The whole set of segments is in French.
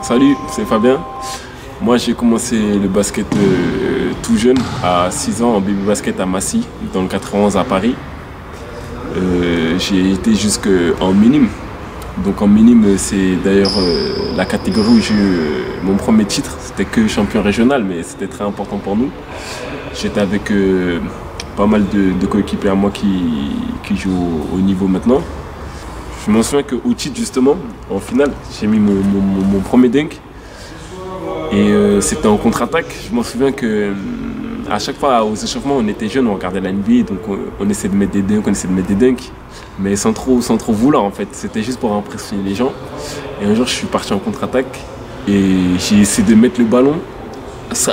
Salut, c'est Fabien. Moi j'ai commencé le basket tout jeune, à 6 ans, en baby basket à Massy, dans le 91 à Paris. J'ai été jusqu'en minime. Donc en minime, c'est d'ailleurs la catégorie où j'ai eu mon premier titre. C'était que champion régional, mais c'était très important pour nous. J'étais avec pas mal de coéquipiers à moi qui jouent au niveau maintenant. Je me souviens qu'au titre justement, en finale, j'ai mis mon premier dunk. Et c'était en contre-attaque. Je m'en souviens que à chaque fois aux échauffements, on était jeunes, on regardait la NBA, donc on essayait de mettre des dunks, mais sans trop vouloir en fait. C'était juste pour impressionner les gens. Et un jour, je suis parti en contre-attaque et j'ai essayé de mettre le ballon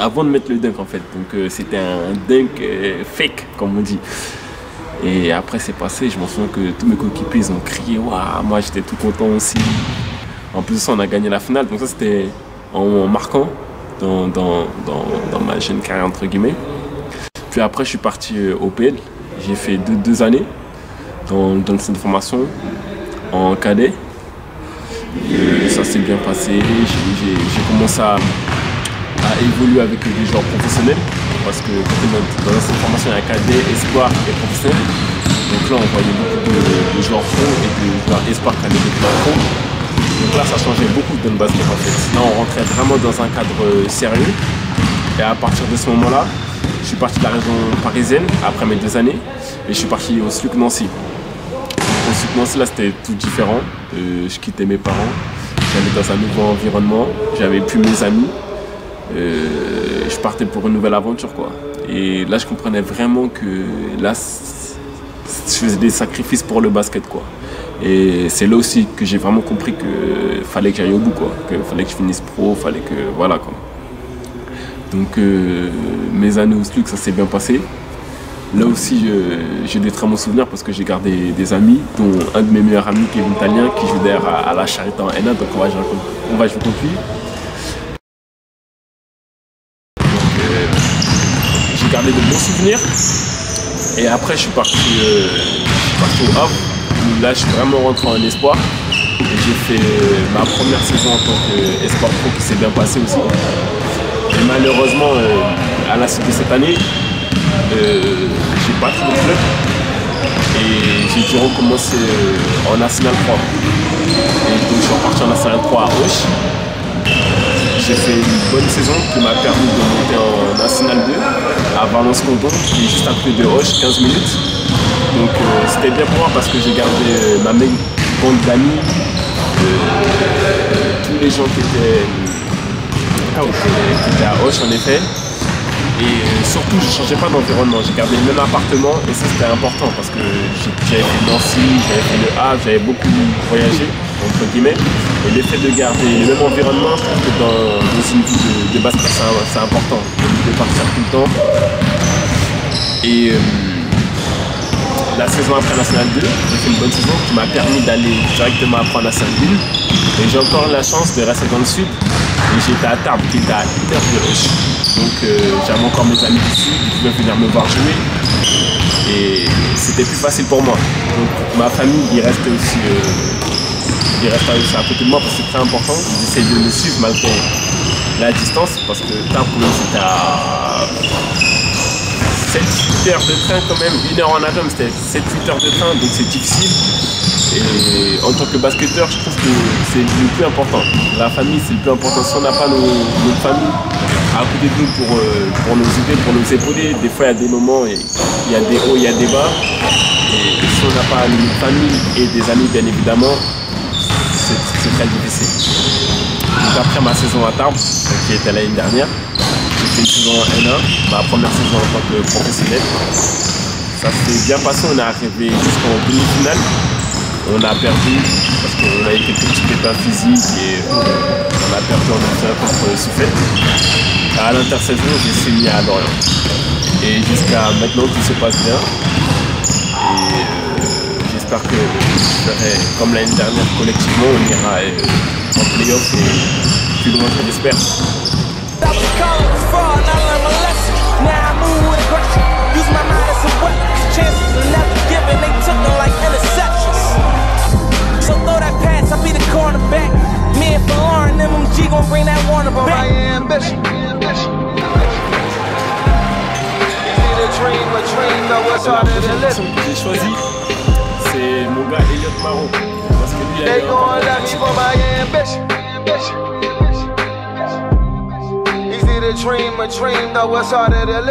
avant de mettre le dunk en fait. Donc c'était un dunk fake, comme on dit. Et après c'est passé, je m'en souviens que tous mes coéquipiers ils ont crié, waouh, moi j'étais tout content aussi. En plus de ça, on a gagné la finale, donc ça c'était en marquant dans ma jeune carrière entre guillemets. Puis après je suis parti au PL, j'ai fait deux années dans le centre de formation en cadet. Et ça s'est bien passé, j'ai commencé à évoluer avec des joueurs professionnels parce que dans la centre de formation il y a cadet, espoir et professionnel. Donc là on voyait beaucoup de joueurs pro et de joueurs espoir qui allaient devenir pro. Donc là ça changeait beaucoup dans le basket en fait. Là on rentrait vraiment dans un cadre sérieux. Et à partir de ce moment-là, je suis parti de la région parisienne après mes 2 années et je suis parti au SLUC Nancy. Au SLUC Nancy là c'était tout différent. Je quittais mes parents, j'allais dans un nouveau environnement, j'avais plus mes amis. Je partais pour une nouvelle aventure quoi. Et là je comprenais vraiment que là je faisais des sacrifices pour le basket quoi. Et c'est là aussi que j'ai vraiment compris que fallait que j'aille au bout quoi, que fallait que je finisse pro, fallait que voilà quoi. Donc mes années au SLUC ça s'est bien passé. Là aussi j'ai des très bons souvenirs parce que j'ai gardé des amis, dont un de mes meilleurs amis Kevin Talien qui joue d'ailleurs à la Charité en N1, donc on va jouer contre lui. J'ai gardé de bons souvenirs et après je suis parti au Havre où là je suis vraiment rentré en espoir et j'ai fait ma première saison en tant qu'espoir pro qui s'est bien passée aussi. Et malheureusement à la suite de cette année j'ai pas trouvé de club et j'ai dû recommencer en National 3 et donc je suis reparti en National 3 à Auch. J'ai fait une bonne saison qui m'a permis de monter en National 2 à Valence-Condon, qui est juste à côté de Auch, 15 minutes. Donc c'était bien pour moi parce que j'ai gardé ma même bande d'amis, tous les gens qui étaient à Auch en effet. Et surtout je ne changeais pas d'environnement, j'ai gardé le même appartement et ça c'était important parce que j'avais fait Nancy, j'avais fait le Havre, j'avais beaucoup voyagé entre guillemets. Et l'effet de garder le même environnement, je trouve que dans une vie de basket c'est important, de partir tout le temps. Et la saison après National 2, j'ai fait une bonne saison qui m'a permis d'aller directement après en National 1. Et j'ai encore la chance de rester dans le sud. Et j'étais à Tarbes, qui était à 1 heure de Auch. Donc j'avais encore mes amis du sud, qui pouvaient venir me voir jouer. Et c'était plus facile pour moi. Donc ma famille, il reste aussi à côté de moi parce que c'est très important. Ils essayent de me suivre malgré la distance parce que Tarbes, c'était à 7-8 heures de train quand même, 1 heure en avion, c'était 7-8 heures de train, donc c'est difficile. Et en tant que basketteur, je trouve que c'est le plus important. La famille, c'est le plus important. Si on n'a pas notre famille à côté de nous pour nous aider, pour nous épauler, des fois il y a des moments, il y a des hauts, il y a des bas. Et si on n'a pas une famille et des amis, bien évidemment, c'est très difficile. Donc après ma saison à Tarbes, qui était l'année dernière, j'ai fait une saison en N1, ma première saison en tant que professionnel. Ça s'est bien passé, on est arrivé jusqu'en demi-finale. On a perdu parce qu'on a eu quelques petits pépins physiques et on a perdu en demi-finale contre Soufflet. À l'intersaison, j'ai signé à Lorient. Et jusqu'à maintenant, tout se passe bien. Et j'espère que je ferai comme l'année dernière, collectivement, on ira en play-off et plus loin que j'espère. So throw that pass, I'll be the cornerback. Me and Lauren, them G gon' bring that water, but my ambition. J'ai choisi, c'est mon gars Elliot Marron. Parce que lui, il a eu Easy to dream a dream, though it's harder to live.